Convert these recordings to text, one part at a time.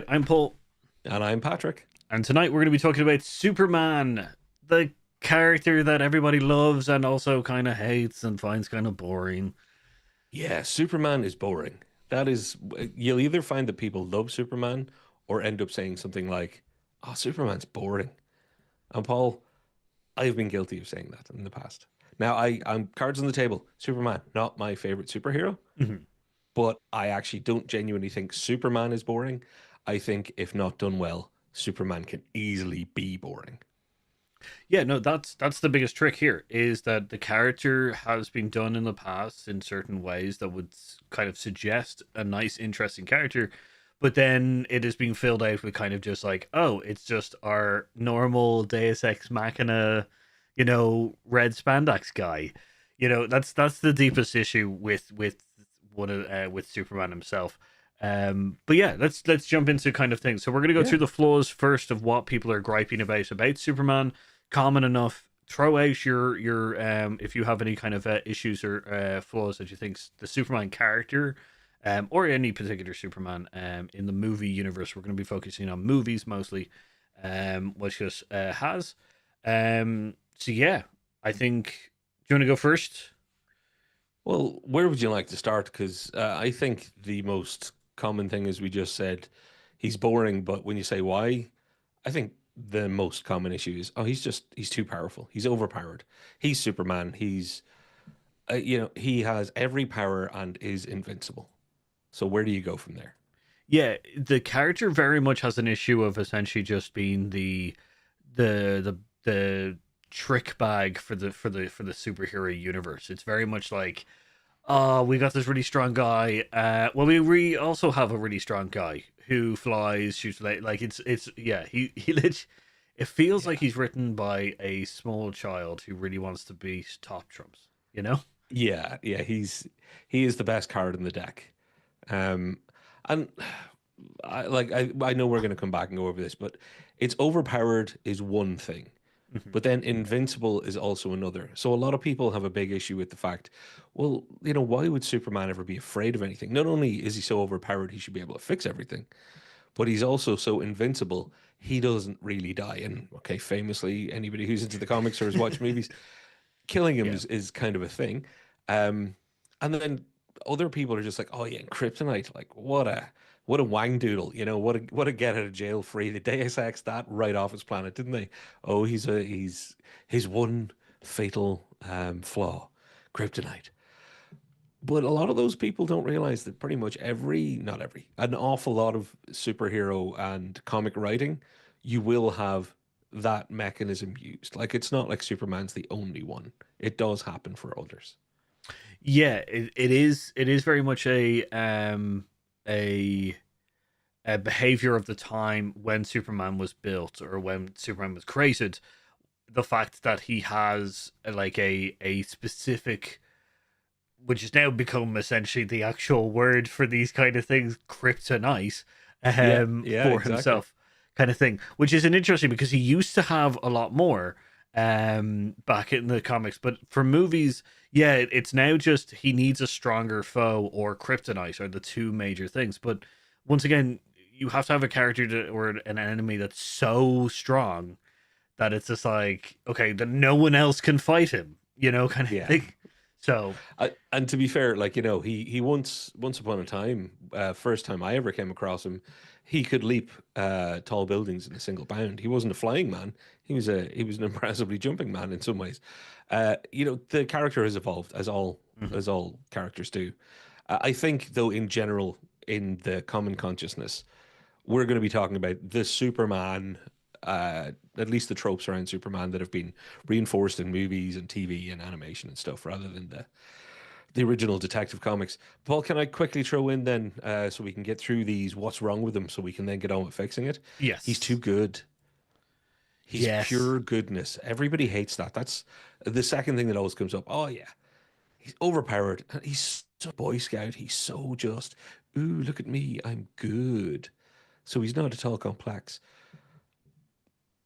I'm Paul. And I'm Patrick. And tonight we're going to be talking about Superman, the character that everybody loves and also kind of hates and finds kind of boring. Yeah, Superman is boring. That is, you'll either find that people love Superman or end up saying something like, oh, Superman's boring. And Paul, I've been guilty of saying that in the past. Now, I'm cards on the table. Superman, not my favorite superhero, Mhm. but I actually don't genuinely think Superman is boring. I think if not done well, Superman can easily be boring. Yeah, no, that's the biggest trick here is that the character has been done in the past in certain ways that would kind of suggest a nice, interesting character, but then it is being filled out with kind of just like, oh, it's just our normal Deus Ex Machina, red spandex guy. That's the deepest issue with one of with Superman himself. But yeah, let's jump into kind of things. So we're gonna go Yeah. through the flaws first of what people are griping about Superman. Common enough. Throw out your if you have any kind of issues or flaws that you think the Superman character, or any particular Superman in the movie universe. We're going to be focusing on movies mostly, which just has. So yeah, I think. Do you want to go first? Well, where would you like to start? Because I think the most common thing is we just said he's boring, but when you say why, I think the most common issue is, oh, he's too powerful. He's overpowered. He's Superman. He has every power and is invincible. So where do you go from there? Yeah, the character very much has an issue of essentially just being the trick bag for the superhero universe. It's very much like, oh, we got this really strong guy. Well, we also have a really strong guy who flies, shoots like it's yeah. It feels like Yeah. he's written by a small child who really wants to beat top trumps. You know? Yeah, he is the best card in the deck. Um, and I know we're going to come back and go over this, but it's overpowered is one thing. Mhm. But then invincible is also another. So a lot of people have a big issue with the fact, well, why would Superman ever be afraid of anything? Not only is he so overpowered, he should be able to fix everything, but he's also so invincible, he doesn't really die. And okay, famously, anybody who's into the comics or has watched movies, killing him Yeah. is kind of a thing. Um, and then other people are just like, oh yeah, kryptonite, like what a wang doodle, what a get out of jail free. The Deus Ex that right off his planet, didn't they? Oh, he's his one fatal flaw, kryptonite. But a lot of those people don't realize that pretty much not every, an awful lot of superhero and comic writing, you will have that mechanism used. Like it's not like Superman's the only one. It does happen for others. Yeah, it is. It is very much a a behavior of the time when Superman was built or when Superman was created. The fact that he has like a specific, which has now become essentially the actual word for these kind of things, kryptonite, Yeah, yeah, for exactly. himself, kind of thing, which is an interesting because he used to have a lot more back in the comics, but for movies, yeah, it's now just he needs a stronger foe or kryptonite are the two major things. But once again, you have to have a character or an enemy that's so strong that it's just like, okay, that no one else can fight him, kind of Yeah. thing. So And to be fair, like he once upon a time, first time I ever came across him, he could leap tall buildings in a single bound. He wasn't a flying man. He was an impressively jumping man in some ways. The character has evolved mhm. as all characters do. I think though, in general, in the common consciousness, we're going to be talking about the Superman, at least the tropes around Superman that have been reinforced in movies and TV and animation and stuff, rather than the original Detective Comics. Paul, can I quickly throw in then, so we can get through these? What's wrong with him, so we can then get on with fixing it? He's too Yes, good. He's yes, pure goodness. Everybody hates that. That's the second thing that always comes up. Oh yeah, he's overpowered. He's so Boy Scout. He's so just. Ooh, look at me. I'm good. So he's not at all complex.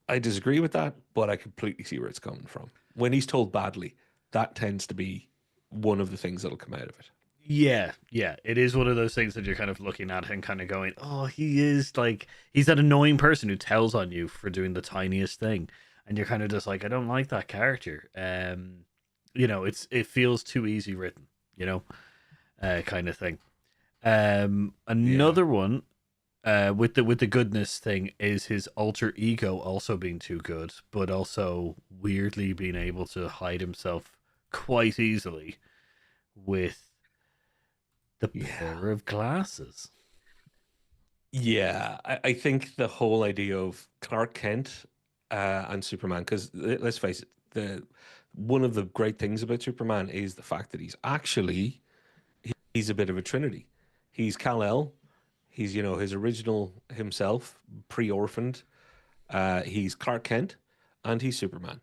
I disagree with that, but I completely see where it's coming from. When he's told badly, that tends to be one of the things that'll come out of it. Yeah, yeah. It is one of those things that you're kind of looking at and kind of going, "Oh, he is like he's that annoying person who tells on you for doing the tiniest thing." And you're kind of just like, "I don't like that character." It feels too easy written, you know, kind of thing. Yeah. Another one with the goodness thing is his alter ego also being too good, but also weirdly being able to hide himself quite easily with the Yeah. pair of glasses. Yeah, I think the whole idea of Clark Kent and Superman, because let's face it, the one of the great things about Superman is the fact that he's a bit of a trinity. He's Kal-El, he's his original himself, pre-orphaned. He's Clark Kent, and he's Superman.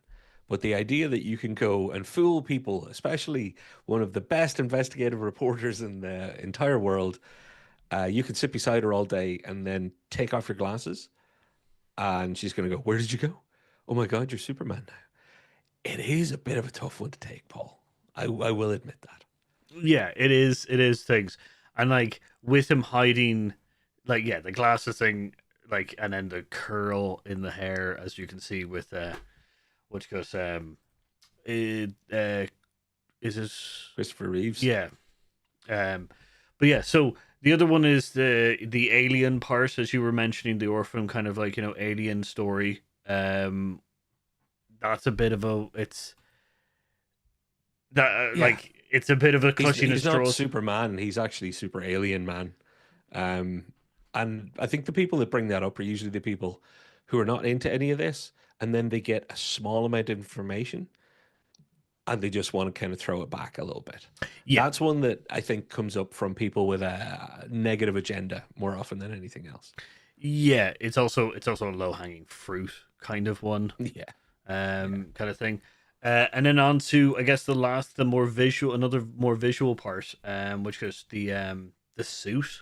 But the idea that you can go and fool people, especially one of the best investigative reporters in the entire world, you could sit beside her all day and then take off your glasses, and she's going to go, "Where did you go? Oh my God, you're Superman now." It is a bit of a tough one to take, Paul. I will admit that. Yeah, it is. It is things, and like with him hiding, like yeah, the glasses thing, like, and then the curl in the hair, as you can see with which goes it is this Christopher Reeves. yeah but yeah, so the other one is the alien part, as you were mentioning, the orphan kind of like alien story. That's a bit of a it's that Yeah, like it's a bit of a clutching at he's not straws. Superman. He's actually Super Alien Man. Um, and I think the people that bring that up are usually the people who are not into any of this, and then they get a small amount of information and they just want to kind of throw it back a little bit. Yeah, That's one that I think comes up from people with a negative agenda more often than anything else. yeah, it's also a low hanging fruit kind of one, Yeah, yeah. kind of thing. And then on to, I guess, the more visual, another more visual part, which is the suit.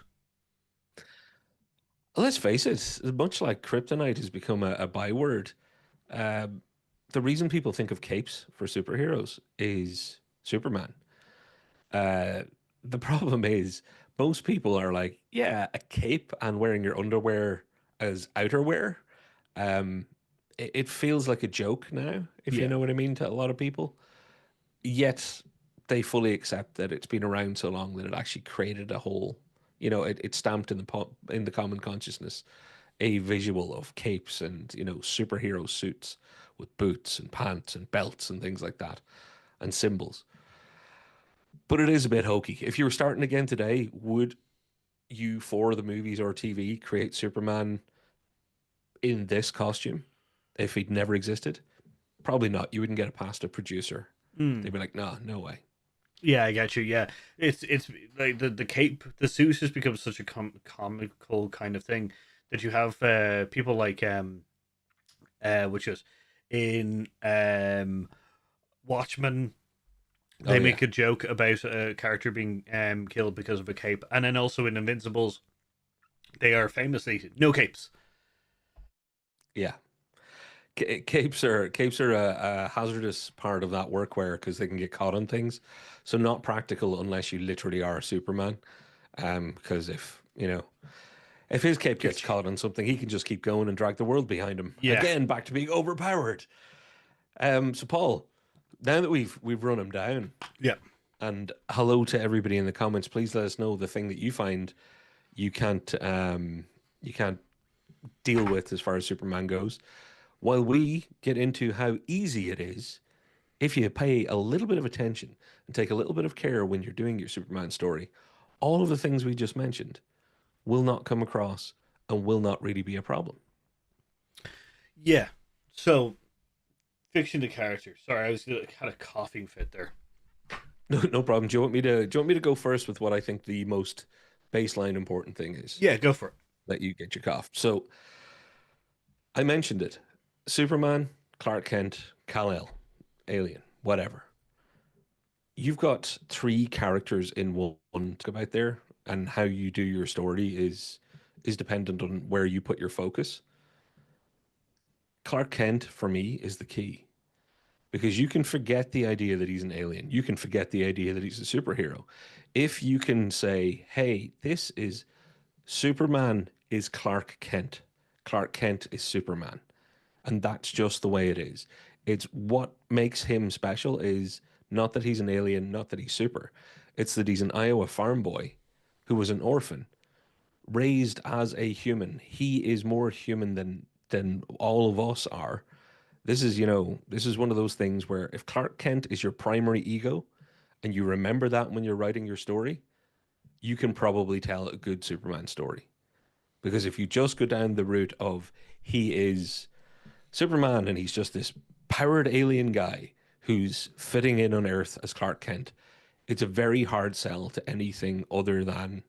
Let's face it, much like kryptonite has become a byword, um, the reason people think of capes for superheroes is Superman. Uh, the problem is most people are like, yeah, a cape and wearing your underwear as outerwear. Um, it feels like a joke now, if you Yeah, know what I mean, to a lot of people. Yet they fully accept that it's been around so long that it actually created a whole, it stamped in in the common consciousness a visual of capes and superhero suits with boots and pants and belts and things like that and symbols. But it is a bit hokey. If you were starting again today, would you, for the movies or TV, create Superman in this costume if he'd never existed? Probably not. You wouldn't get it past a producer. They'd mm. be like, "No, no way." Yeah, I get you. Yeah, it's like the cape, the suit has become such a comical kind of thing that you have people like which is in Watchmen. Oh They yeah, make a joke about a character being killed because of a cape, and then also in Invincibles, they are famously no capes. yeah. Capes are a hazardous part of that workwear because they can get caught on things. So not practical unless you literally are Superman. Because if his cape gets Gotcha. caught on something, he can just keep going and drag the world behind him. Yeah, Again, back to being overpowered. So Paul, now that we've run him down, yeah, and hello to everybody in the comments, please let us know the thing that you find you can't deal with as far as Superman goes. While we get into how easy it is, if you pay a little bit of attention and take a little bit of care when you're doing your Superman story, all of the things we just mentioned will not come across and will not really be a problem. yeah. So fixing the character. Sorry, had a coughing fit there. No, no problem. Do you want me to go first with what I think the most baseline important thing is Yeah, go for it. that you get your cough? So I mentioned it. Superman, Clark Kent, Kal-El, Alien, whatever. You've got three characters in one to go out there, and how you do your story is dependent on where you put your focus. Clark Kent for me is the key. because you can forget the idea that he's an alien. You can forget the idea that he's a superhero. If you can say, hey, this is Superman is Clark Kent. Clark Kent is Superman. And that's just the way it is. It's what makes him special is not that he's an alien, not that he's super. It's that he's an Iowa farm boy who was an orphan, raised as a human. He is more human than all of us are. This is, this is one of those things where if Clark Kent is your primary ego and you remember that when you're writing your story, you can probably tell a good Superman story. Because if you just go down the route of he is Superman and he's just this powered alien guy who's fitting in on Earth as Clark Kent, it's a very hard sell to anything other than,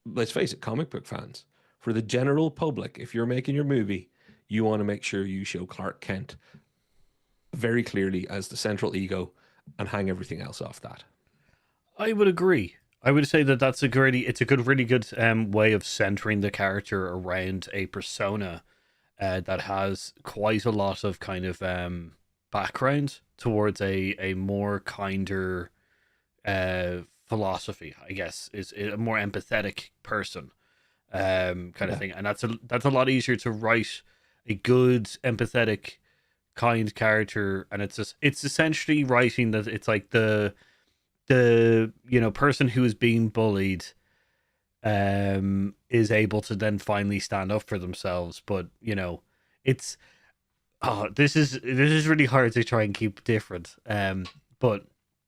let's face it, comic book fans. For the general public, if you're making your movie, you want to make sure you show Clark Kent very clearly as the central ego and hang everything else off that. I would agree. I would say that that's a really, it's a good, really good way of centering the character around a persona that has quite a lot of kind of background towards a more kinder philosophy, I guess, is a more empathetic person, kind of Yeah. thing, and that's a lot easier to write a good, empathetic, kind character, and it's essentially writing that it's like the person who is being bullied is able to then finally stand up for themselves, but it's this is really hard to try and keep different, but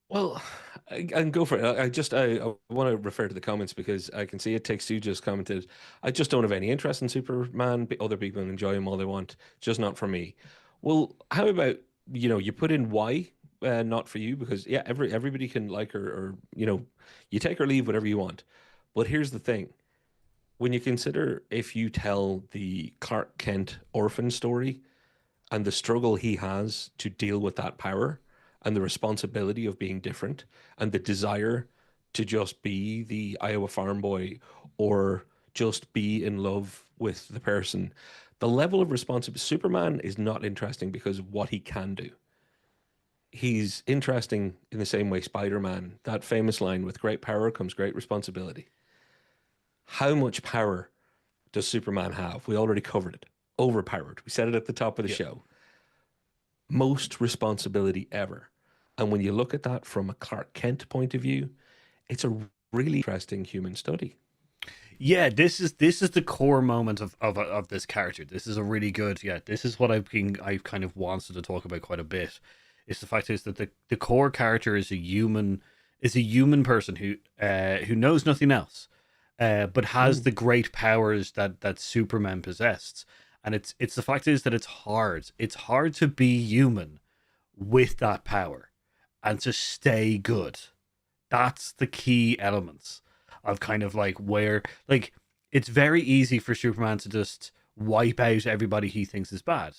Well, I can go for it. I want to refer to the comments because I can see it takes two just commented. I just don't have any interest in Superman. Other people enjoy him all they want, just not for me. Well, how about you put in why not for you because yeah, everybody can like or you take or leave whatever you want. But here's the thing: when you consider if you tell the Clark Kent orphan story and the struggle he has to deal with that power and the responsibility of being different and the desire to just be the Iowa farm boy or just be in love with the person. The level of responsibility, Superman is not interesting because of what he can do. He's interesting in the same way Spider-Man, that famous line, with great power comes great responsibility. How much power does Superman have? We already covered it. Overpowered. We said it at the top of the yeah. show. Most responsibility ever. And when you look at that from a Clark Kent point of view, it's a really interesting human study. Yeah, this is the core moment of this character. This is a really good, yeah. This is what I've kind of wanted to talk about quite a bit. Is the fact is that the core character is a human person who knows nothing else, but has Mm, the great powers that Superman possessed. And it's the fact is that it's hard. It's hard to be human with that power and to stay good. That's the key elements of kind of like where like it's very easy for Superman to just wipe out everybody he thinks is bad,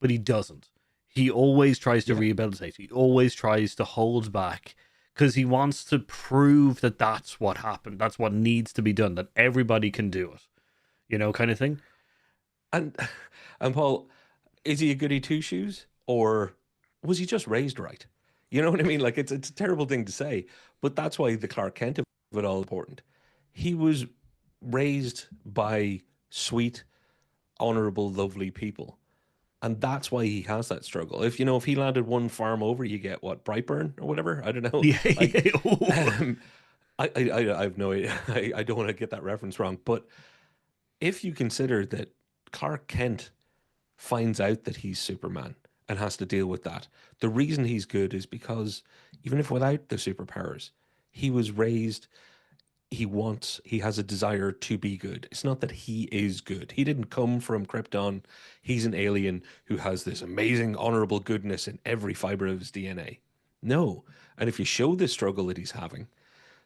but he doesn't. He always tries to yeah. rehabilitate. He always tries to hold back because he wants to prove that that's what happened. That's what needs to be done. That everybody can do it. Kind of thing. And and Paul, is he a goody two shoes or was he just raised right? You know what I mean? Like it's a terrible thing to say, but that's why the Clark Kent of it all is important. He was raised by sweet, honorable, lovely people. And that's why he has that struggle. If he landed one farm over, you get what, Brightburn or whatever? I don't know. Yeah. Like, Yeah. um, I have no idea. I don't want to get that reference wrong. But if you consider that Clark Kent finds out that he's Superman and has to deal with that, the reason he's good is because even if without the superpowers, he was raised he has a desire to be good. It's not that he is good. He didn't come from Krypton. He's an alien who has this amazing honorable goodness in every fiber of his DNA. No. And if you show the struggle that he's having,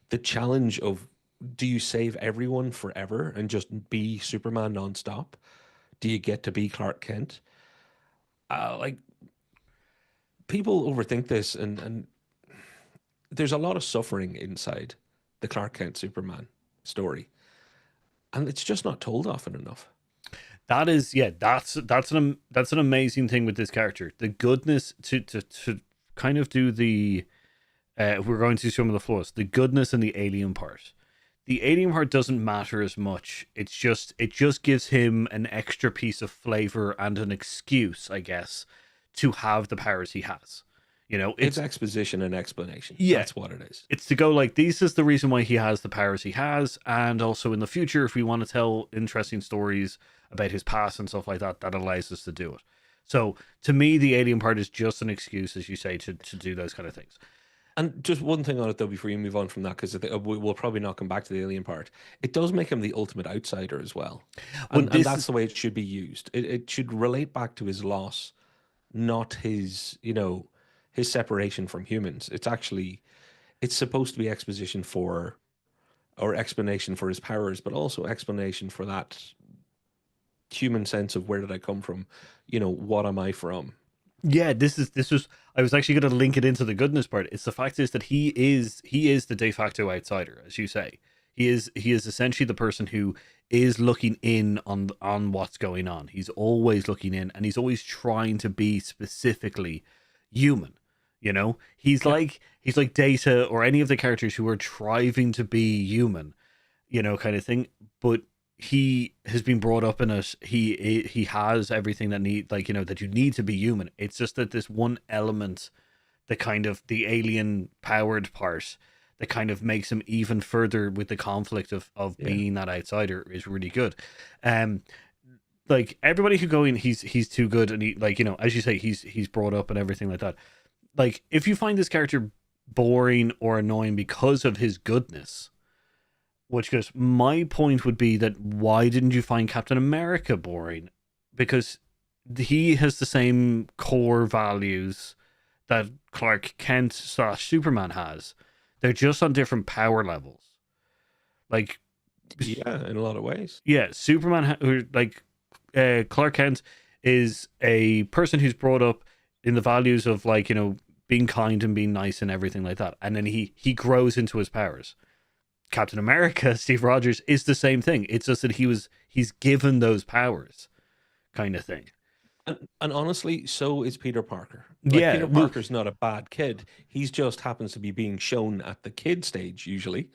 the challenge of do you save everyone forever and just be Superman nonstop? Do you get to be Clark Kent? Like people overthink this, and there's a lot of suffering inside the Clark Kent Superman story. And it's just not told often enough. That is, yeah, that's an amazing thing with this character. The goodness to kind of do the we're going to some of the flaws. The goodness and the alien part. The alien part doesn't matter as much. It just gives him an extra piece of flavor and an excuse, I guess, to have the powers he has. You know, It's exposition and explanation. yeah, That's what it is. it's to go like this is the reason why he has the powers he has, and also in the future, if we want to tell interesting stories about his past and stuff like that, that allows us to do it. So to me, the alien part is just an excuse, as you say, to do those kind of things. And just one thing on it though, before you move on from that, because we'll probably not come back to the alien part. It does make him the ultimate outsider as well, Well, and this that's is the way it should be used. It should relate back to his loss, not his, his separation from humans. It's supposed to be exposition for, or explanation for his powers, but also explanation for that human sense of where did I come from? What am I from? yeah, this was I was actually going to link it into the goodness part. It's the fact is that he is the de facto outsider, as you say. He is essentially the person who is looking in on what's going on. He's always looking in, and he's always trying to be specifically human. You know, Yep. he's like Data or any of the characters who are striving to be human, kind of thing. But he has been brought up in it. He has everything that that you need to be human. It's just that this one element, the kind of the alien powered part, that kind of makes him even further with the conflict of Yeah. being that outsider is really good. Um, like everybody who go in, he's too good, and he as you say, he's brought up and everything like that. Like if you find this character boring or annoying because of his goodness, which goes, my point would be that why didn't you find Captain America boring? Because he has the same core values that Clark Kent slash Superman has. They're just on different power levels. Like, Yeah, in a lot of ways. yeah, Superman, Clark Kent is a person who's brought up in the values of being kind and being nice and everything like that, and then he grows into his powers. Captain America, Steve Rogers, is the same thing. It's just that he's given those powers, kind of thing. And honestly, so is Peter Parker. Like Yeah, Peter well, Parker's not a bad kid. He's just happens to be being shown at the kid stage usually.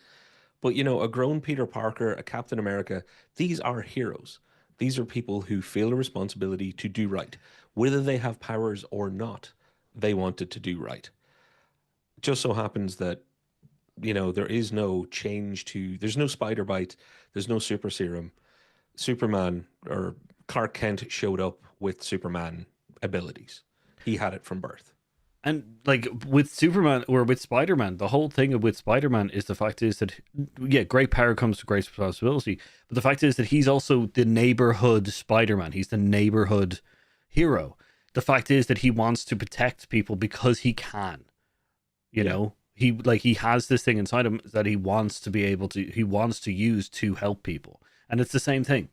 But a grown Peter Parker, a Captain America, these are heroes. These are people who feel a responsibility to do right. Whether they have powers or not, they wanted to do right. Just so happens that, there is no change there's no spider bite, there's no super serum. Superman or Clark Kent showed up with Superman abilities. He had it from birth. and like with Superman or with Spider Man, the whole thing with Spider Man is the fact is that yeah, great power comes with great responsibility. But the fact is that he's also the neighborhood Spider Man. He's the neighborhood hero. The fact is that he wants to protect people because he can. You Yeah. know, he has this thing inside him that he wants to be able to he wants to use to help people, and it's the same thing.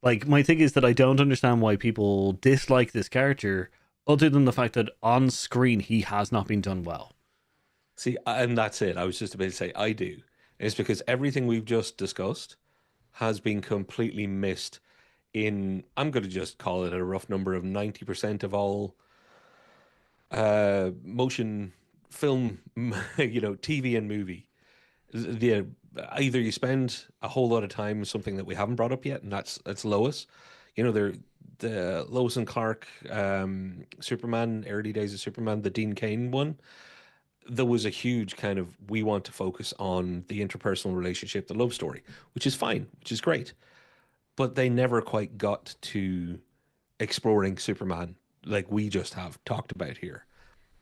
Like my thing is that I don't understand why people dislike this character, other than the fact that on screen he has not been done well. See, and that's it. I was just about to say I do. It's because everything we've just discussed has been completely missed in, I'm going to just call it a rough number of 90% of all motion film, TV and movie. The Either you spend a whole lot of time with something that we haven't brought up yet, and that's Lois. They're the Lois and Clark, Superman, early days of Superman, the Dean Cain one. There was a huge kind of we want to focus on the interpersonal relationship, the love story, which is fine, which is great, but they never quite got to exploring Superman like we just have talked about here.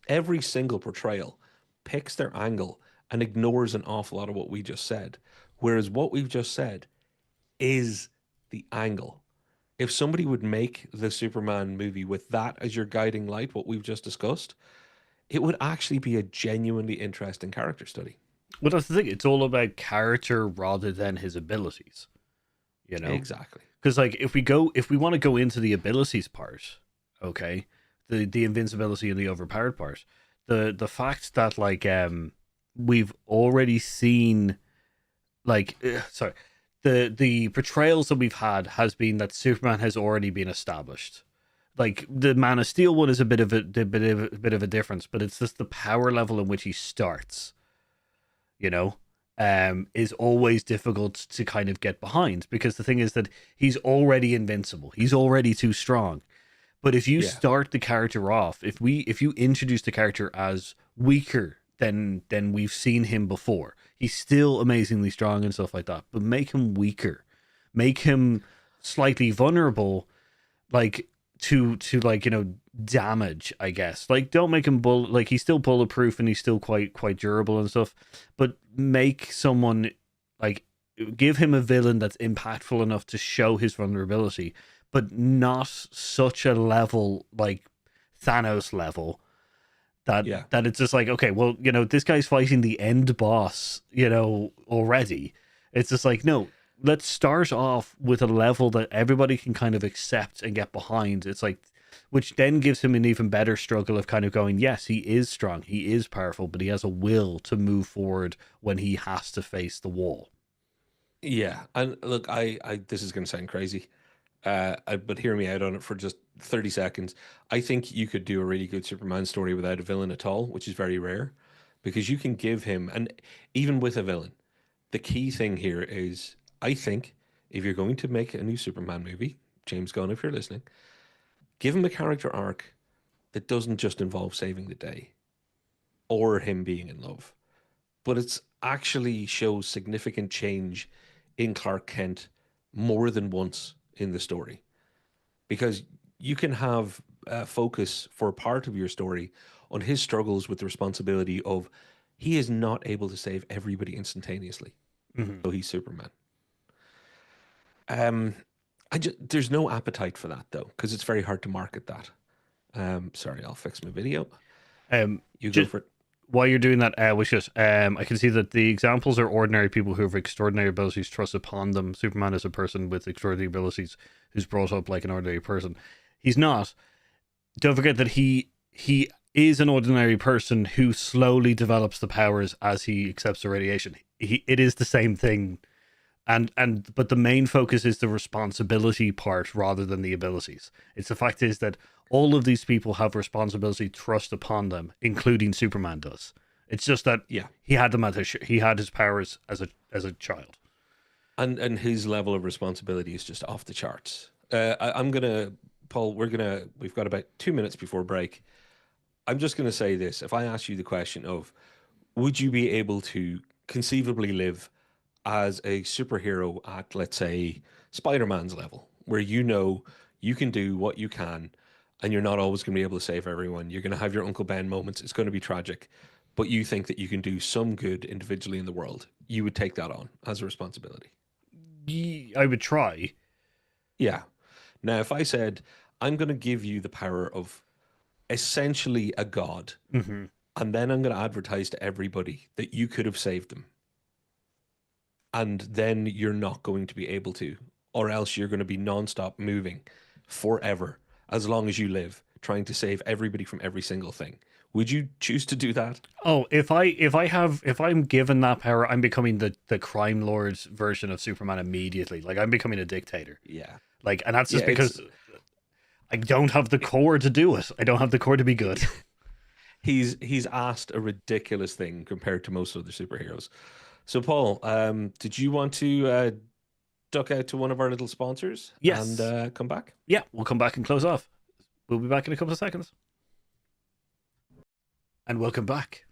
Every single portrayal picks their angle and ignores an awful lot of what we just said. Whereas what we've just said is the angle. If somebody would make the Superman movie with that as your guiding light, what we've just discussed, it would actually be a genuinely interesting character study. Well, that's the thing. It's all about character rather than his abilities. You know, Exactly. because if we want to go into the abilities part, okay, the invincibility and the overpowered part, the fact that we've already seen sorry, the portrayals that we've had has been that Superman has already been established. Like the Man of Steel one is a bit of a difference, but it's just the power level in which he starts, you know, is always difficult to kind of get behind, because the thing is that he's already invincible. He's already too strong. But if you Yeah. start the character off, if you introduce the character as weaker than we've seen him before, he's still amazingly strong and stuff like that. But make him weaker, make him slightly vulnerable, like to like, damage, I guess. Like, don't make him like he's still bulletproof and he's still quite durable and stuff, but make someone like, give him a villain that's impactful enough to show his vulnerability, but not such a level like Thanos level that Yeah. it's just like, okay, well, this guy's fighting the end boss, already. It's just like, no, let's start off with a level that everybody can kind of accept and get behind. It's like, which then gives him an even better struggle of kind of going, yes, he is strong, he is powerful, but he has a will to move forward when he has to face the wall. Yeah. And look, I this is going to sound crazy, but hear me out on it for just 30 seconds. I think you could do a really good Superman story without a villain at all, which is very rare, because you can give him, and even with a villain, the key thing here is, I think, if you're going to make a new Superman movie, James Gunn, if you're listening, give him a character arc that doesn't just involve saving the day or him being in love, but it's actually shows significant change in Clark Kent more than once in the story. Because you can have focus for part of your story on his struggles with the responsibility of he is not able to save everybody instantaneously. Hmm. So he's Superman. Um, there's no appetite for that though, because it's very hard to market that. Sorry, I'll fix my video. You go Just for it. while you're doing that, Wishes, I can see that the examples are ordinary people who have extraordinary abilities thrust upon them. Superman is a person with extraordinary abilities who's brought up like an ordinary person. He's not. Don't forget that he is an ordinary person who slowly develops the powers as he accepts the radiation. It is the same thing, and but the main focus is the responsibility part rather than the abilities. It's the fact is that all of these people have responsibility thrust upon them, including Superman does. It's just that Yeah, he had them he had his powers as a child. and his level of responsibility is just off the charts. I'm gonna, Paul. We've got about 2 minutes before break. I'm just gonna say this: if I ask you the question of, would you be able to conceivably live as a superhero at, let's say, Spider-Man's level, where you know you can do what you can and you're not always going to be able to save everyone. You're going to have your Uncle Ben moments. It's going to be tragic, but you think that you can do some good individually in the world. You would take that on as a responsibility. I would try. Yeah. Now, if I said, I'm going to give you the power of essentially a god, Hmm. and then I'm going to advertise to everybody that you could have saved them, and then you're not going to be able to, or else you're going to be nonstop moving forever, as long as you live, trying to save everybody from every single thing. Would you choose to do that? Oh, if I'm given that power, I'm becoming the crime lord's version of Superman immediately. Like, I'm becoming a dictator. Yeah. Like, and that's Yeah, just it's because I don't have the core to do it. I don't have the core to be good. he's asked a ridiculous thing compared to most other superheroes. So, Paul, did you want to duck out to one of our little sponsors and Yes. come back? Yeah, we'll come back and close off. We'll be back in a couple of seconds. And welcome back.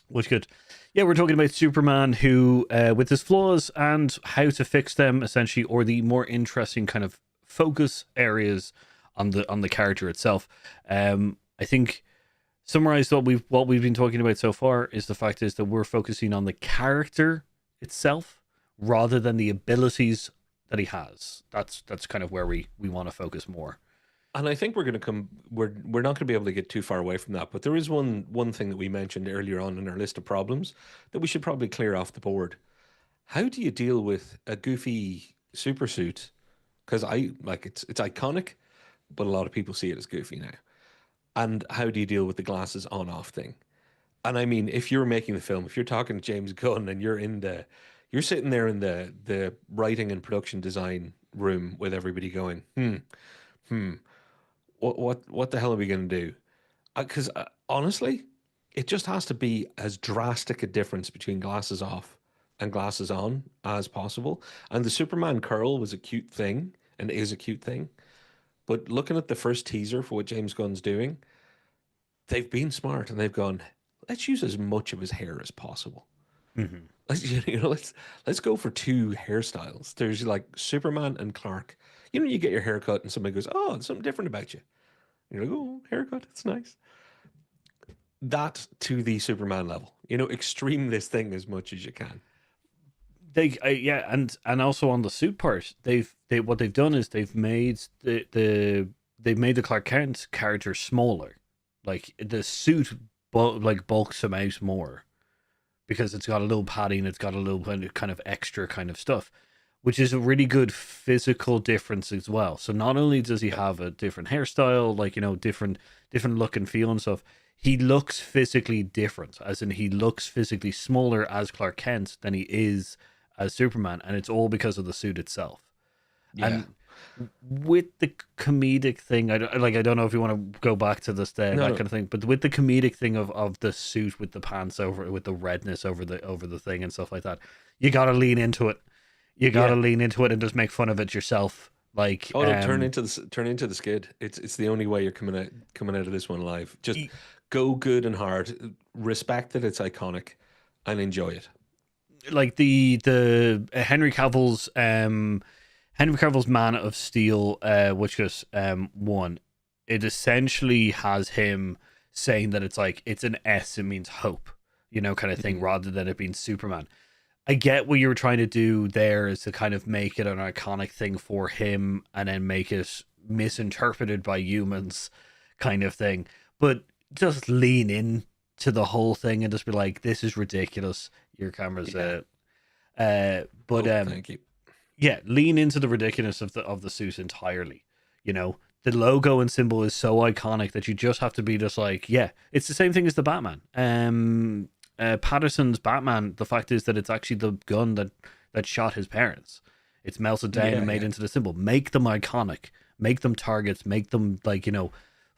Which good. Yeah, we're talking about Superman who, with his flaws and how to fix them, essentially, or the more interesting kind of focus areas on the character itself. I think summarized what we've been talking about so far is the fact is that we're focusing on the character itself rather than the abilities that he has. That's kind of where we want to focus more. And I think we're going to come. We're not going to be able to get too far away from that. But there is one thing that we mentioned earlier on in our list of problems that we should probably clear off the board. How do you deal with a goofy super suit? Because I like it's iconic, but a lot of people see it as goofy now. And how do you deal with the glasses on off thing? And I mean, if you're making the film, if you're talking to James Gunn and You're sitting there in the writing and production design room with everybody going, hmm, what the hell are we going to do? Because honestly, it just has to be as drastic a difference between glasses off and glasses on as possible. And the Superman curl was a cute thing and is a cute thing. But looking at the first teaser for what James Gunn's doing, they've been smart and they've gone, let's use as much of his hair as possible. Hmm. Let's let's go for two hairstyles. There's like Superman and Clark. You know, you get your haircut and somebody goes, "Oh, there's something different about you." And you're like, "Oh, haircut, it's nice." That to the Superman level. Extreme this thing as much as you can. Yeah, and also on the suit part, what they've done is they've made the Clark Kent character smaller. Like the suit, like bulks him out more because it's got a little padding, it's got a little kind of extra kind of stuff, which is a really good physical difference as well. So not only does he have a different hairstyle, like different look and feel and stuff, he looks physically different, as in he looks physically smaller as Clark Kent than he is as Superman, and it's all because of the suit itself. Yeah. And with the comedic thing, I don't know if you want to go back to this No, that kind no. of thing, but with the comedic thing of the suit with the pants over with the redness over the thing and stuff like that, you got to lean into it. You got to Yeah. lean into it and just make fun of it yourself. Like, Oh no, turn into the skid. It's the only way you're coming out of this one alive. Just e- go good and hard. Respect that it's iconic, and enjoy it. like the Henry Cavill's Man of Steel, which was one. It essentially has him saying that it's an S, it means hope, kind of thing, Mhm. rather than it being Superman. I get what you were trying to do there is to kind of make it an iconic thing for him and then make it misinterpreted by humans, kind of thing. But just lean in to the whole thing and just be like, this is ridiculous. Your camera's Yeah. but Oh, thank you. yeah, lean into the ridiculous of the suit entirely. The logo and symbol is so iconic that you just have to be just like, yeah, it's the same thing as the Batman. Patterson's Batman. The fact is that it's actually the gun that shot his parents. It's melted down Yeah, and made yeah. into the symbol. Make them iconic. Make them targets. Make them like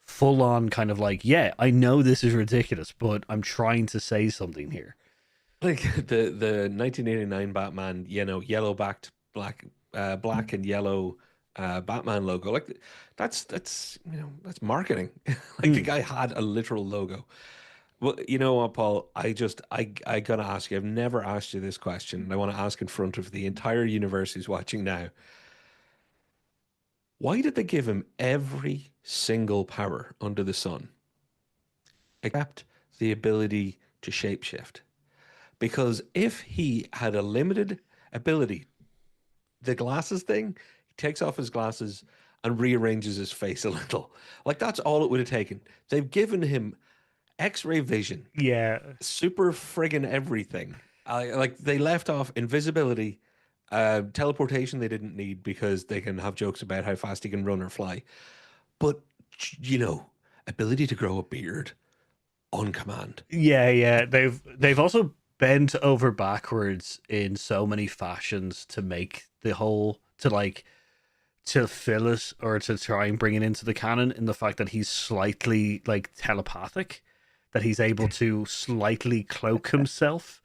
full on kind of like, yeah, I know this is ridiculous, but I'm trying to say something here. Like the 1989 Batman, yellow backed black and yellow Batman logo. Like that's marketing. Like the Mm. guy had a literal logo. Well, you know what, Paul? I gotta ask you. I've never asked you this question, and I want to ask in front of the entire universe who's watching now. Why did they give him every single power under the sun except the ability to shapeshift? Because if he had a limited ability, the glasses thing, he takes off his glasses and rearranges his face a little. Like that's all it would have taken. They've given him X-ray vision, Yeah, super friggin' everything. Like they left off invisibility, teleportation they didn't need because they can have jokes about how fast he can run or fly. But you know, ability to grow a beard on command. yeah. They've also bent over backwards in so many fashions to make the whole to fill it or to try and bring it into the canon in the fact that he's slightly like telepathic, that he's able to slightly cloak himself,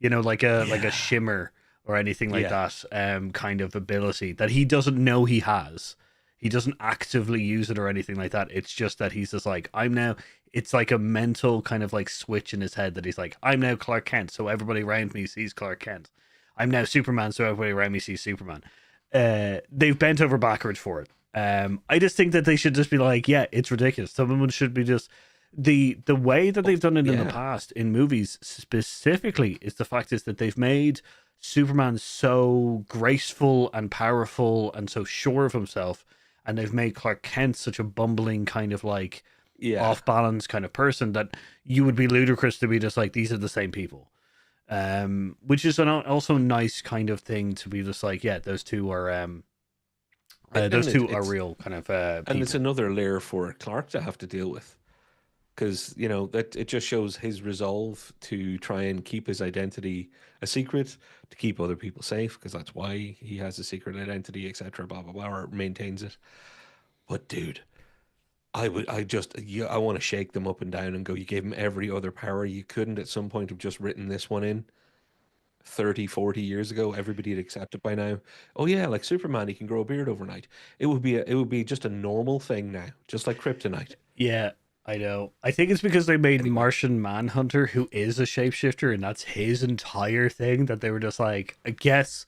like a Yeah, shimmer or anything like yeah. that, kind of ability that he doesn't know he has. He doesn't actively use it or anything like that. It's just that he's just like, I'm now. It's like a mental kind of like switch in his head that he's like, I'm now Clark Kent, so everybody around me sees Clark Kent. I'm now Superman, so everybody around me sees Superman. They've bent over backwards for it. I just think that they should just be like, yeah, it's ridiculous. Someone should be just the way that they've done it in the Yeah. past in movies specifically is the fact is that they've made Superman so graceful and powerful and so sure of himself, and they've made Clark Kent such a bumbling kind of like Yeah. off balance kind of person that you would be ludicrous to be just like these are the same people. Which is also a nice kind of thing to be just like, yeah, And those it, two are it's real kind of and it's people. another layer for Clark to have to deal with. because that it just shows his resolve to try and keep his identity a secret, to keep other people safe, because that's why he has a secret identity, etc. Blah blah blah, or maintains it. But dude, I want to shake them up and down and go, you gave him every other power. You couldn't at some point have just written this one in 30, 40 years ago. Everybody would accept it by now. Oh yeah, like Superman, he can grow a beard overnight. It would be just a normal thing now, just like kryptonite. Yeah, I know. I think it's because they made Anyway, Martian Manhunter, who is a shapeshifter, and that's his entire thing, that they were just like, I guess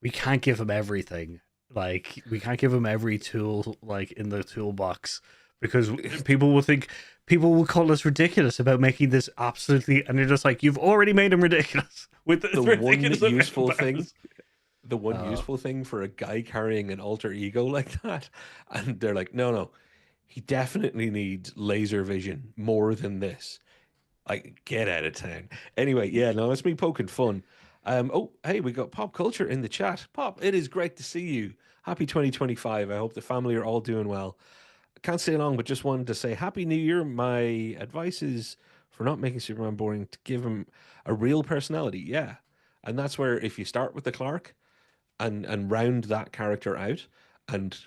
we can't give him everything. Like, we can't give him every tool, like, in the toolbox, because people will call us ridiculous about making this absolutely, and they're just like, you've already made him ridiculous with this the one ridiculous amount useful of thing powers. the one Uh, useful thing for a guy carrying an alter ego like that. And they're like, no, no, he definitely needs laser vision more than this. Like, get out of town. Anyway, yeah, no, it's me poking fun. Oh, hey, we got Pop Culture in the chat. Pop, it is great to see you. Happy 2025. I hope the family are all doing well. Can't stay long, but just wanted to say Happy New Year. My advice is for not making Superman boring, to give him a real personality. Yeah. And that's where if you start with the Clark, and round that character out and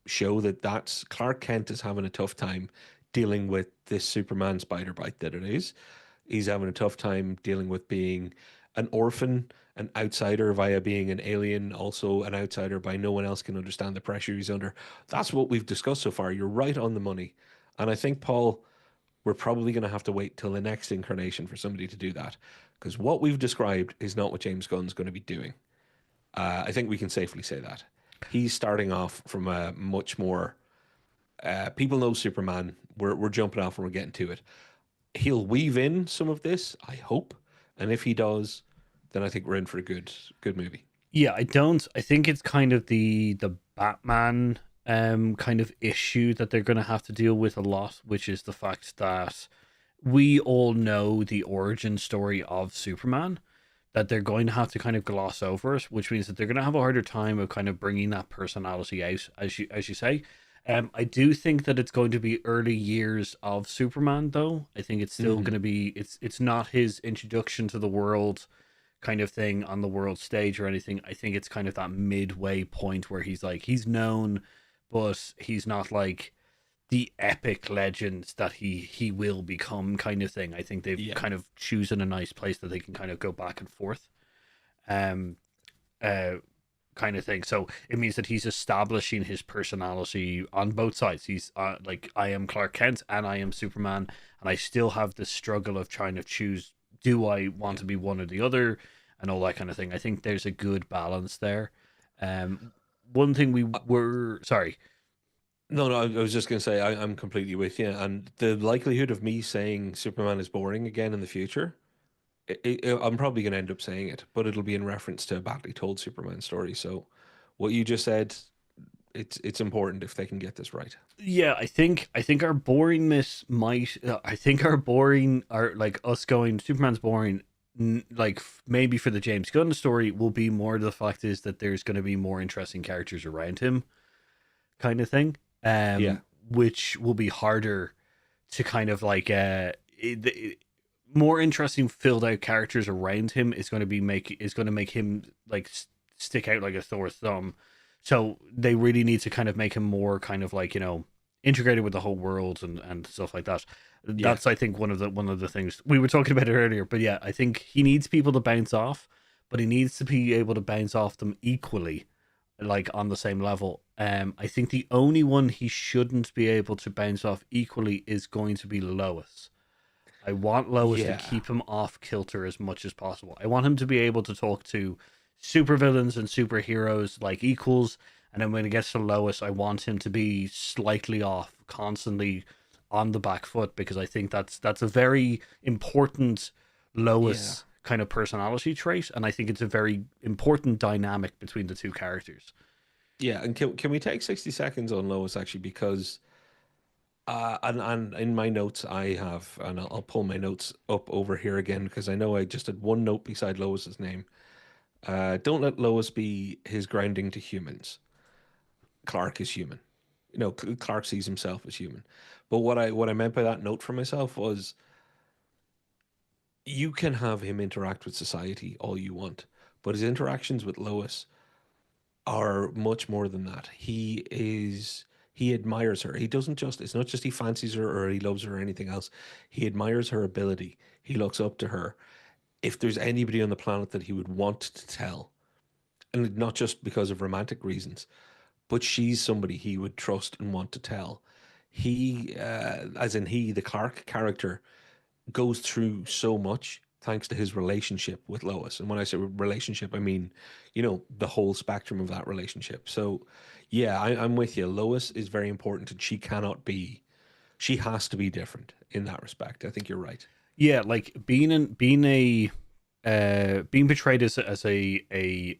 show that that's Clark Kent is having a tough time dealing with this Superman spider bite that it is. He's having a tough time dealing with being an orphan, an outsider via being an alien, also an outsider by no one else can understand the pressure he's under. That's what we've discussed so far. You're right on the money. And I think, Paul, we're probably going to have to wait till the next incarnation for somebody to do that. Because what we've described is not what James Gunn's going to be doing. I think we can safely say that. He's starting off from a much more people know Superman. We're jumping off and we're getting to it. He'll weave in some of this, I hope, and if he does, then I think we're in for a good movie. yeah, I don't. I think it's kind of the Batman kind of issue that they're going to have to deal with a lot, which is the fact that we all know the origin story of Superman, that they're going to have to kind of gloss over it, which means that they're going to have a harder time of kind of bringing that personality out, as you say. I do think that it's going to be early years of Superman, though. I think it's still Hmm. going to be it's not his introduction to the world kind of thing on the world stage or anything. I think it's kind of that midway point where he's like he's known, but he's not like the epic legend that he will become kind of thing. I think they've Yeah, kind of chosen a nice place that they can kind of go back and forth. Um uh kind of thing. So it means that he's establishing his personality on both sides. He's like I am Clark Kent and I am Superman, and I still have this struggle of trying to choose, do I want yeah. to be one or the other, and all that kind of thing. I think there's a good balance there. One thing we Uh, were sorry. no, no, I was just going to say I'm completely with you, and the likelihood of me saying Superman is boring again in the future, I'm probably going to end up saying it, but it'll be in reference to a badly told Superman story. So, what you just said, it's important if they can get this right. Yeah, I think our boringness might. I think our boring, our like us going Superman's boring. Like maybe for the James Gunn story, will be more the fact is that there's going to be more interesting characters around him, kind of thing. Yeah, Which will be harder to kind of like more interesting filled out characters around him is going to make him like stick out like a sore thumb. So they really need to kind of make him more kind of like integrated with the whole world and stuff like that. yeah. That's I think one of the things we were talking about it earlier. But yeah, I think he needs people to bounce off, but he needs to be able to bounce off them equally, like on the same level. I think the only one he shouldn't be able to bounce off equally is going to be Lois. I want Lois to Yeah. keep him off kilter as much as possible. I want him to be able to talk to supervillains and superheroes like equals. And then when it gets to Lois, I want him to be slightly off, constantly on the back foot, because I think that's a very important Yeah. Lois kind of personality trait, and I think it's a very important dynamic between the two characters. Yeah. And can we take 60 seconds on Lois actually? Because and in my notes I have, and I'll pull my notes up over here again because I know I just had one note beside Lois's name. Don't let Lois be his grounding to humans. Clark is human. Clark sees himself as human. But what I meant by that note for myself was you can have him interact with society all you want, but his interactions with Lois are much more than that. He admires her. He doesn't just it's not just he fancies her or he loves her or anything else. He admires her ability. He looks up to her. If there's anybody on the planet that he would want to tell, and not just because of romantic reasons, but she's somebody he would trust and want to tell. The Clark character, goes through so much thanks to his relationship with Lois. And when I say relationship, I mean, the whole spectrum of that relationship. So, yeah, I'm with you. Lois is very important, and she has to be different in that respect. I think you're right. Yeah, like being portrayed as a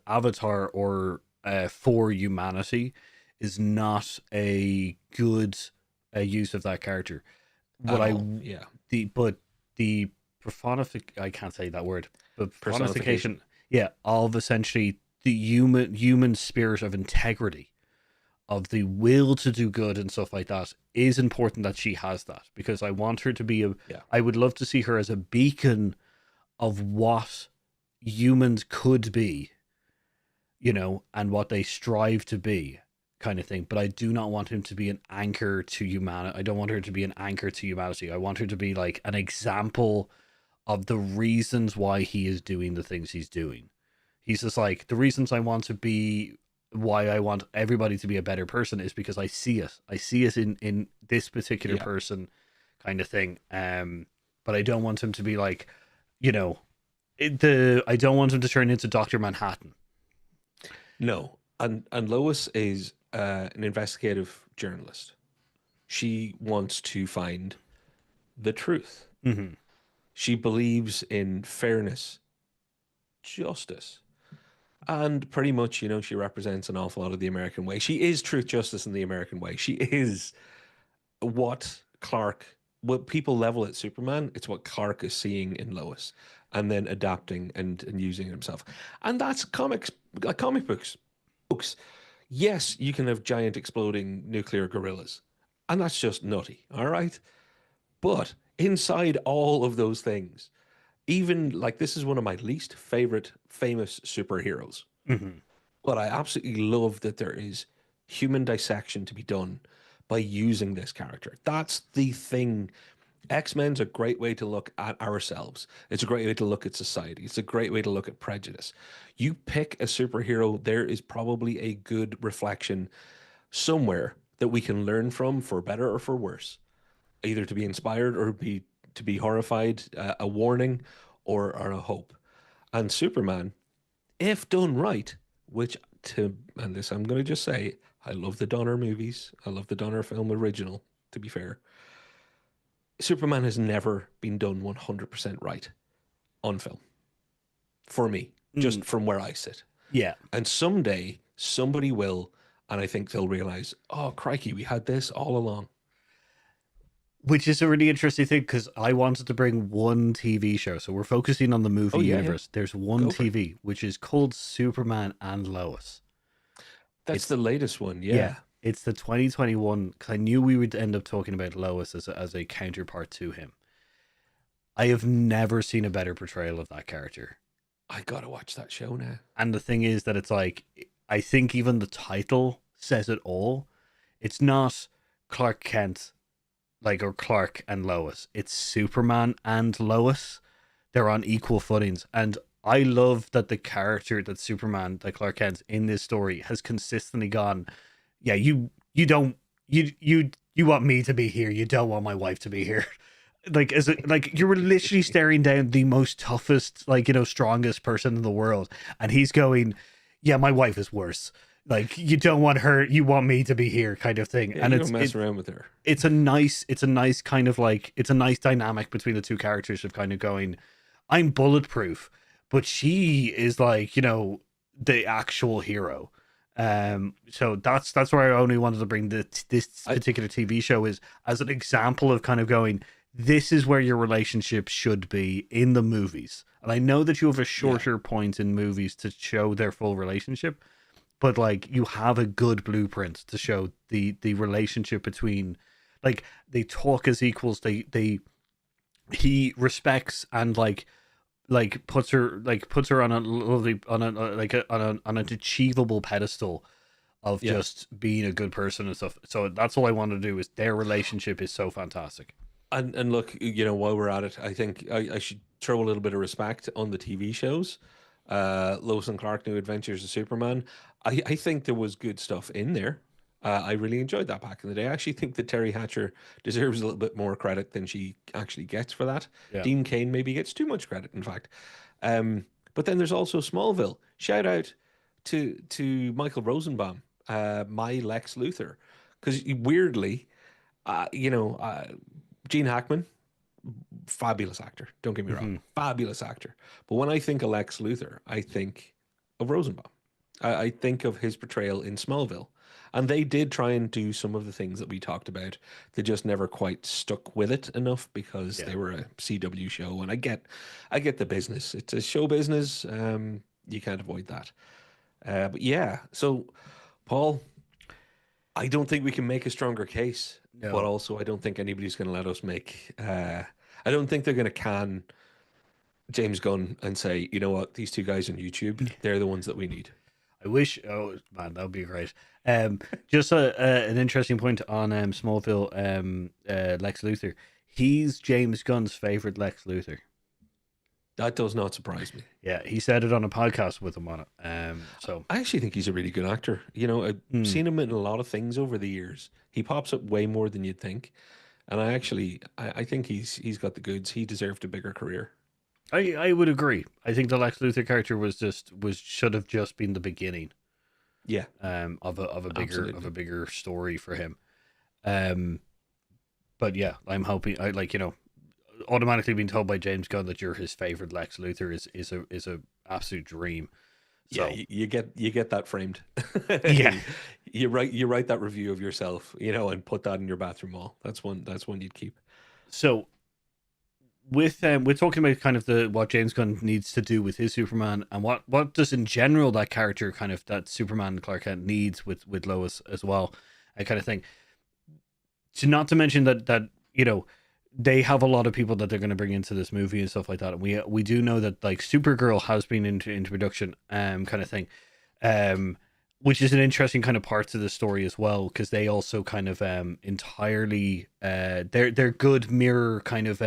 avatar or for humanity is not a good use of that character. What At I all. Yeah. the I can't say that word, but Personification. personification, yeah, of essentially the human spirit of integrity, of the will to do good and stuff like that, is important that she has that, because I want her to be Yeah. I would love to see her as a beacon of what humans could be, and what they strive to be, kind of thing. But I do not want him to be an anchor to humanity. I don't want her to be an anchor to humanity. I want her to be like an example of the reasons why he is doing the things he's doing. He's just like, the reasons I want to be, why I want everybody to be a better person is because I see it. I see it in this particular Yeah. person, kind of thing. But I don't want him to be like, you know, I don't want him to turn into Dr. Manhattan. No. And Lois is an investigative journalist. She wants to find the truth. Mm-hmm. She believes in fairness, justice, and pretty much, she represents an awful lot of the American way. She is truth, justice, in the American way. She is what what people level at Superman. It's what Clark is seeing in Lois, and then adapting and using it himself. And that's comics, like comic books. Books. Yes, you can have giant exploding nuclear gorillas, and that's just nutty. All right, but inside all of those things, even like this is one of my least favorite famous superheroes. Mm-hmm. But I absolutely love that there is human dissection to be done by using this character. That's the thing. X-Men's a great way to look at ourselves. It's a great way to look at society. It's a great way to look at prejudice. You pick a superhero, there is probably a good reflection somewhere that we can learn from, for better or for worse, either to be inspired or to be horrified, a warning or a hope. And Superman, if done right, which and this I'm going to just say, I love the Donner movies. I love the Donner film original, to be fair. Superman has never been done 100% right on film for me, Mm, just from where I sit. yeah. And someday somebody will, and I think they'll realize, oh, crikey, we had this all along. Which is a really interesting thing, because I wanted to bring one TV show. So we're focusing on the Oh, movie yeah, yeah, universe. There's one go for it. TV which is called Superman and Lois. That's It's the latest one, Yeah, yeah. it's the 2021. Cause I knew we would end up talking about Lois as a counterpart to him. I have never seen a better portrayal of that character. I gotta watch that show now. And the thing is that it's like, I think even the title says it all. It's not Clark Kent, like, or Clark and Lois. It's Superman and Lois. They're on equal footings. And I love that the character that Superman, that Clark Kent in this story, has consistently gone, yeah, you don't you want me to be here. You don't want my wife to be here. Like, as like, you were literally staring down the most toughest, like, strongest person in the world, and he's going, yeah, my wife is worse. Like, you don't want her, you want me to be here, kind of thing. Yeah, And you don't mess around with her. it's a nice kind of like, it's a nice dynamic between the two characters of kind of going, I'm bulletproof, but she is like, the actual hero. So that's where I only wanted to bring this I particular TV show, is as an example of kind of going, this is where your relationship should be in the movies. And I know that you have a Yeah. shorter point in movies to show their full relationship, but like you have a good blueprint to show the relationship between, like, they talk as equals. They he respects and puts her on a lovely, on a like a, on an achievable pedestal of Yeah. just being a good person and stuff. So that's all I want to do. Is their relationship is so fantastic. And look, you know, while we're at it, I think I should throw a little bit of respect on the TV shows. Lois and Clark: New Adventures of Superman. I think there was good stuff in there. I really enjoyed that back in the day. I actually think that Terry Hatcher deserves a little bit more credit than she actually gets for that. Yeah. Dean Cain maybe gets too much credit, in fact. But then there's also Smallville. Shout out to Michael Rosenbaum, my Lex Luthor, because weirdly, you know, Gene Hackman, fabulous actor. Don't get me wrong, Hmm. fabulous actor. But when I think of Lex Luthor, I think of Rosenbaum. I think of his portrayal in Smallville. And they did try and do some of the things that we talked about. They just never quite stuck with it enough because Yeah. they were a CW show. And I get the business. It's a show business. You can't avoid that. But yeah, so Paul, I don't think we can make a stronger case, but No. also I don't think anybody's going to let us make. I don't think they're going to can James Gunn and say, you know what, these two guys on YouTube, they're the ones that we need. I wish. Oh man, that would be great. Um, just an interesting point on Smallville. Lex Luthor. He's James Gunn's favorite Lex Luthor. That does not surprise me. Yeah, he said it on a podcast with him on it. So I actually think he's a really good actor. You know, I've hmm. seen him in a lot of things over the years. He pops up way more than you'd think, and I think he's got the goods. He deserved a bigger career. I would agree. I think the Lex Luthor character was should have just been the beginning Yeah, of a absolutely. bigger story for him. Um, but yeah, I'm hoping, I like, automatically being told by James Gunn that you're his favorite Lex Luthor is a absolute dream. Yeah, So you get that framed. yeah. You write that review of yourself, you know, and put that in your bathroom wall. That's one you'd keep. So we're talking about kind of the what James Gunn needs to do with his Superman, and what does in general that character, kind of that Superman Clark Kent, needs with Lois as well, I kind of think. To not to mention that they have a lot of people that they're going to bring into this movie and stuff like that. And we do know that like Supergirl has been into production, kind of thing, um, which is an interesting kind of part to the story as well, because they also kind of entirely they're good mirror kind of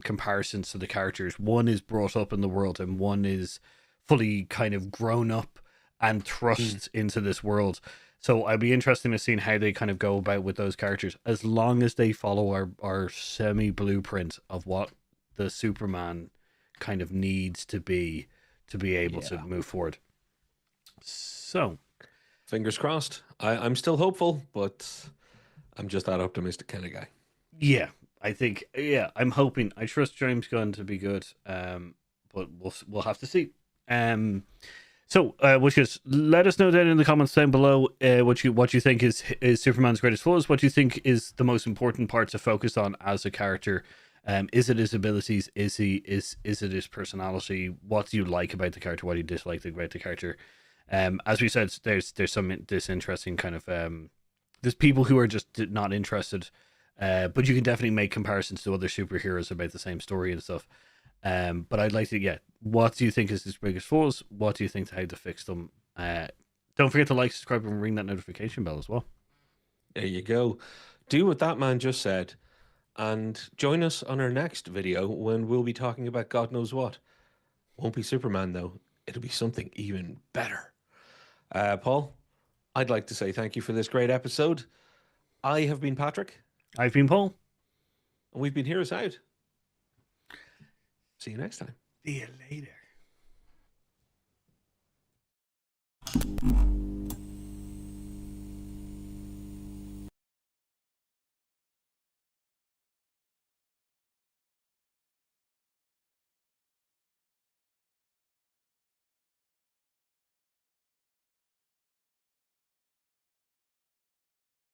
comparisons to the characters. One is brought up in the world, and one is fully kind of grown up and Mm. thrust into this world. So I'd be interested in seeing how they kind of go about with those characters, as long as they follow our semi blueprint of what the Superman kind of needs to be able to Yeah. move forward. So Fingers crossed. I'm still hopeful, but I'm just that optimistic kind of guy. yeah, I think, yeah, I'm hoping. I trust James Gunn to be good, but we'll have to see. Um, So, which is, let us know down in the comments down below what you think is Superman's greatest flaws. What you think is the most important part to focus on as a character. Is it his abilities? Is it his personality? What do you like about the character? What do you dislike about the character? As we said, there's some this interesting kind of there's people who are just not interested, but you can definitely make comparisons to other superheroes about the same story and stuff. But I'd like to get, what do you think is his biggest flaws? What do you think to how to fix them? Don't forget to like, subscribe, and ring that notification bell as well. There you go. Do what that man just said, and join us on our next video when we'll be talking about God knows what. Won't be Superman though. It'll be something even better. Paul, I'd like to say thank you for this great episode. I have been Patrick, I've been Paul. and we've been Heroes Out. See you next time. See you later.